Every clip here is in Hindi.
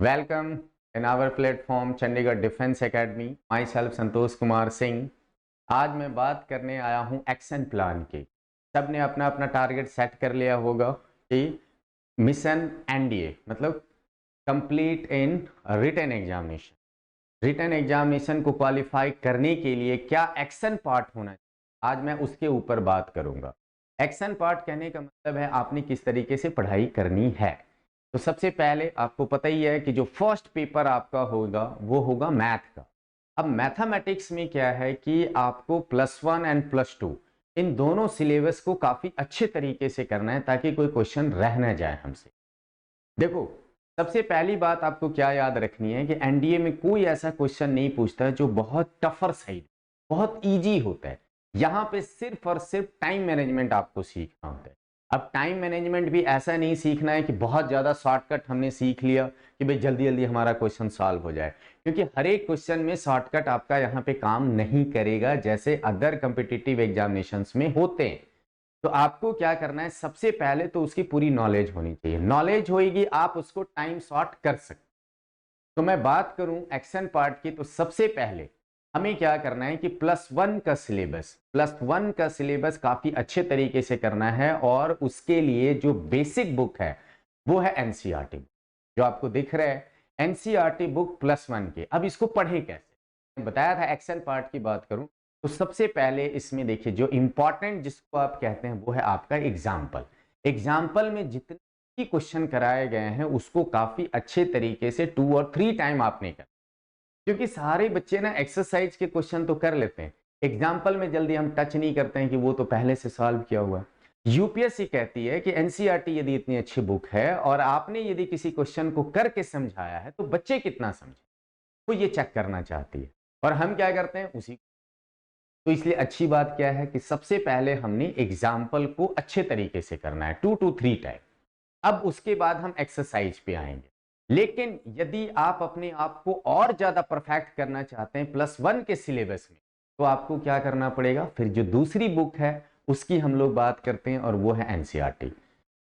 Welcome in our platform Chandigarh defence academy. Myself Santosh Kumar Singh. आज मैं बात करने आया हूं एक्शन प्लान की। सब ने अपना अपना टारगेट सेट कर लिया होगा कि मिशन एनडीए मतलब complete in written examination. Written examination को क्वालिफाई करने के लिए क्या एक्शन पार्ट होना चाहिए, आज मैं उसके ऊपर बात करूंगा। एक्शन पार्ट कहने का मतलब है आपने किस तरीके से पढ़ाई करनी है। तो सबसे पहले आपको पता ही है कि जो फर्स्ट पेपर आपका होगा वो होगा मैथ का। अब मैथमेटिक्स में क्या है कि आपको +1 एंड +2 इन दोनों सिलेबस को काफी अच्छे तरीके से करना है ताकि कोई क्वेश्चन रह न जाए हमसे। देखो, सबसे पहली बात आपको क्या याद रखनी है कि एनडीए में कोई ऐसा क्वेश्चन नहीं पूछता है जो बहुत टफर साइड, बहुत इजी होता है। यहाँ पे सिर्फ और सिर्फ टाइम मैनेजमेंट आपको सीखना होता है। अब टाइम मैनेजमेंट भी ऐसा नहीं सीखना है कि बहुत ज़्यादा शॉर्टकट हमने सीख लिया कि भाई जल्दी जल्दी हमारा क्वेश्चन सॉल्व हो जाए, क्योंकि हर एक क्वेश्चन में शॉर्टकट आपका यहाँ पे काम नहीं करेगा जैसे अदर कॉम्पिटिटिव एग्जामिनेशंस में होते हैं। तो आपको क्या करना है, सबसे पहले तो उसकी पूरी नॉलेज होनी चाहिए। नॉलेज होएगी आप उसको टाइम शॉर्ट कर सकते। तो मैं बात करूं एक्शन पार्ट की, तो सबसे पहले हमें क्या करना है कि +1 का सिलेबस काफी अच्छे तरीके से करना है और उसके लिए जो बेसिक बुक है वो है एनसीईआरटी, जो आपको दिख रहा है एनसीईआरटी बुक +1 के। अब इसको पढ़े कैसे, बताया था एक्शन पार्ट की बात करूं तो सबसे पहले इसमें देखिए जो इंपॉर्टेंट जिसको आप कहते हैं वो है आपका एग्जाम्पल। एग्जाम्पल में जितने भी क्वेश्चन कराए गए हैं उसको काफी अच्छे तरीके से 2 और 3 टाइम आपने कर, क्योंकि सारे बच्चे ना एक्सरसाइज के क्वेश्चन तो कर लेते हैं, एग्जाम्पल में जल्दी हम टच नहीं करते हैं कि वो तो पहले से सॉल्व किया हुआ। यूपीएससी कहती है कि एनसीईआरटी यदि इतनी अच्छी बुक है और आपने यदि किसी क्वेश्चन को करके समझाया है तो बच्चे कितना समझे, वो ये चेक करना चाहती है। और हम क्या करते हैं उसी। तो इसलिए अच्छी बात क्या है कि सबसे पहले हमने एग्जाम्पल को अच्छे तरीके से करना है 2 to 3 टाइम। अब उसके बाद हम एक्सरसाइज पे आएंगे। लेकिन यदि आप अपने आप को और ज्यादा परफेक्ट करना चाहते हैं +1 के सिलेबस में, तो आपको क्या करना पड़ेगा, फिर जो दूसरी बुक है उसकी हम लोग बात करते हैं और वो है एनसीईआरटी।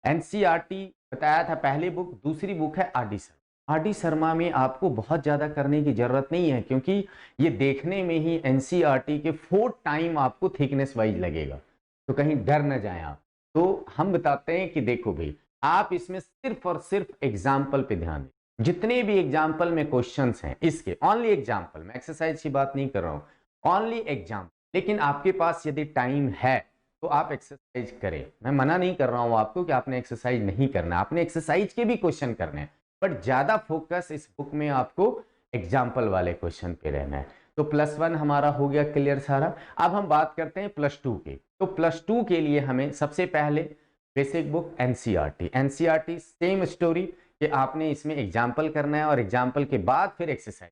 एनसीईआरटी बताया था पहली बुक, दूसरी बुक है R D Sharma. R D Sharma में आपको बहुत ज्यादा करने की जरूरत नहीं है, क्योंकि ये देखने में ही एनसीईआरटी के 4 टाइम आपको थिकनेस वाइज लगेगा, तो कहीं डर न जाए आप। तो हम बताते हैं कि देखो भाई, आप इसमें सिर्फ और सिर्फ एग्जाम्पल पे ध्यान दें। जितने भी एग्जाम्पल में क्वेश्चंस हैं इसके ओनली एग्जाम्पल, मैं एक्सरसाइज की बात नहीं कर रहा हूं, ओनली एग्जाम्पल। लेकिन आपके पास यदि टाइम है तो आप एक्सरसाइज करें, मैं मना नहीं कर रहा हूं आपको कि आपने एक्सरसाइज नहीं करना, आपने एक्सरसाइज के भी क्वेश्चन करने हैं, बट ज्यादा फोकस इस बुक में आपको एग्जाम्पल वाले क्वेश्चन पे रहना है। तो +1 हमारा हो गया क्लियर सारा। अब हम बात करते हैं +2 के। तो +2 के लिए हमें सबसे पहले basic book NCERT. NCERT same story कि आपने इसमें एग्जाम्पल करना है और एग्जाम्पल के बाद फिर एक्सरसाइज।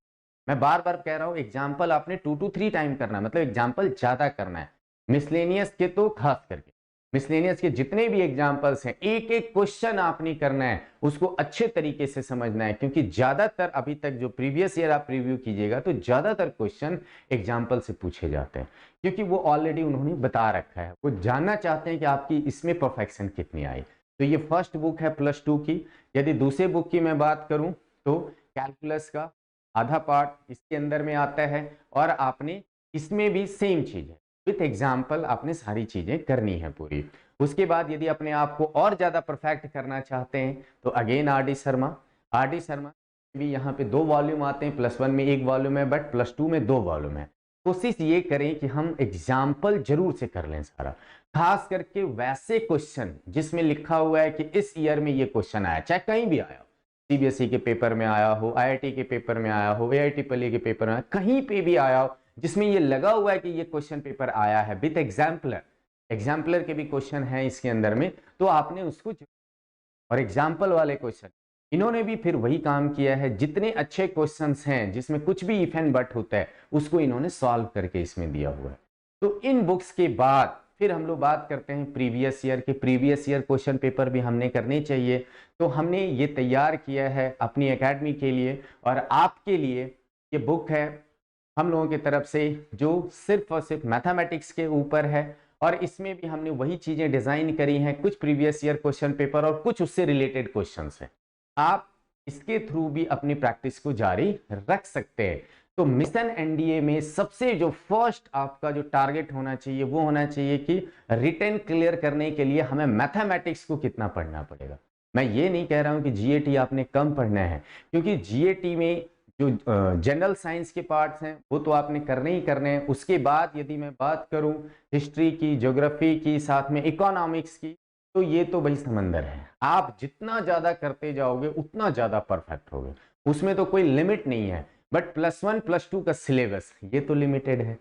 मैं बार बार कह रहा हूं एग्जाम्पल आपने 2 to 3 टाइम करना है, मतलब एग्जाम्पल ज्यादा करना है। मिसलेनियस के तो खास करके, मिसलेनियस के जितने भी एग्जाम्पल्स हैं एक एक क्वेश्चन आपने करना है, उसको अच्छे तरीके से समझना है, क्योंकि ज्यादातर अभी तक जो प्रीवियस ईयर आप रिव्यू कीजिएगा तो ज्यादातर क्वेश्चन एग्जाम्पल से पूछे जाते हैं, क्योंकि वो ऑलरेडी उन्होंने बता रखा है, वो जानना चाहते हैं कि आपकी इसमें परफेक्शन कितनी आई। तो ये फर्स्ट बुक है +2 की। यदि दूसरे बुक की मैं बात करूं तो कैलकुलस का आधा पार्ट इसके अंदर में आता है और आपने इसमें भी सेम चीज है, विथ एग्जाम्पल आपने सारी चीजें करनी है पूरी। उसके बाद यदि अपने आप को और ज्यादा परफेक्ट करना चाहते हैं तो again R D Sharma. R D Sharma भी यहाँ पे 2 वॉल्यूम आते हैं, +1 में 1 वॉल्यूम है बट +2 में 2 वॉल्यूम है। कोशिश ये करें कि हम एग्जाम्पल जरूर से कर लें सारा, खास करके वैसे क्वेश्चन जिसमें लिखा हुआ है कि इस ईयर में ये क्वेश्चन आया, चाहे कहीं भी आया हो, सीबीएसई के पेपर में आया हो, आईआईटी के पेपर में आया हो, एआईटी पली के पेपर में आया, कहीं पे भी आया हो जिसमें ये लगा हुआ है कि ये क्वेश्चन पेपर आया है विद एग्जाम्पलर, एग्जाम्पलर के भी क्वेश्चन है इसके अंदर में, तो आपने उसको। और एग्जाम्पल वाले क्वेश्चन इन्होंने भी फिर वही काम किया है, जितने अच्छे क्वेश्चंस हैं जिसमें कुछ भी इफ एंड बट होता है उसको इन्होंने सॉल्व करके इसमें दिया हुआ है। तो इन बुक्स के बाद फिर हम लोग बात करते हैं प्रीवियस ईयर के। प्रीवियस ईयर क्वेश्चन पेपर भी हमने करने चाहिए, तो हमने ये तैयार किया है अपनी एकेडमी के लिए और आपके लिए। ये बुक है हम लोगों की तरफ से जो सिर्फ और सिर्फ मैथमेटिक्स के ऊपर है, और इसमें भी हमने वही चीजें डिजाइन करी हैं, कुछ प्रीवियस ईयर क्वेश्चन पेपर और कुछ उससे रिलेटेड क्वेश्चंस हैं। आप इसके थ्रू भी अपनी प्रैक्टिस को जारी रख सकते हैं। तो मिशन एनडीए में सबसे जो फर्स्ट आपका जो टारगेट होना चाहिए वो होना चाहिए कि रिटन क्लियर करने के लिए हमें मैथमेटिक्स को कितना पढ़ना पड़ेगा। मैं ये नहीं कह रहा हूं कि जीएटी आपने कम पढ़ना है, क्योंकि जीएटी में जो जनरल साइंस के पार्ट्स हैं वो तो आपने करने ही करने हैं। उसके बाद यदि मैं बात करूं हिस्ट्री की, ज्योग्राफी की, साथ में इकोनॉमिक्स की, तो ये तो भाई समंदर है। आप जितना ज्यादा करते जाओगे उतना ज्यादा परफेक्ट होगे, उसमें तो कोई लिमिट नहीं है। बट +1 +2 का सिलेबस ये तो लिमिटेड है।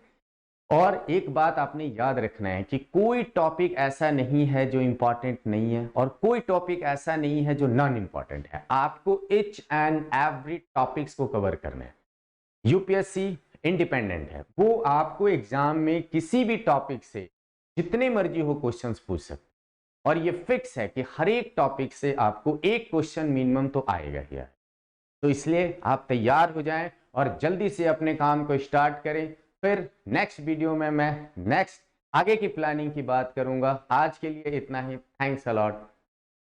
और एक बात आपने याद रखना है कि कोई टॉपिक ऐसा नहीं है जो इंपॉर्टेंट नहीं है, और कोई टॉपिक ऐसा नहीं है जो नॉन इंपॉर्टेंट है। आपको ईच एंड एवरी टॉपिक्स को कवर करना है। यूपीएससी इंडिपेंडेंट है, वो आपको एग्जाम में किसी भी टॉपिक से जितने मर्जी हो क्वेश्चंस पूछ सकते, और ये फिक्स है कि हर एक टॉपिक से आपको एक क्वेश्चन मिनिमम तो आएगा ही आएगा। तो इसलिए आप तैयार हो जाएं और जल्दी से अपने काम को स्टार्ट करें। फिर नेक्स्ट वीडियो में मैं नेक्स्ट आगे की प्लानिंग की बात करूंगा। आज के लिए इतना ही। Thanks a lot.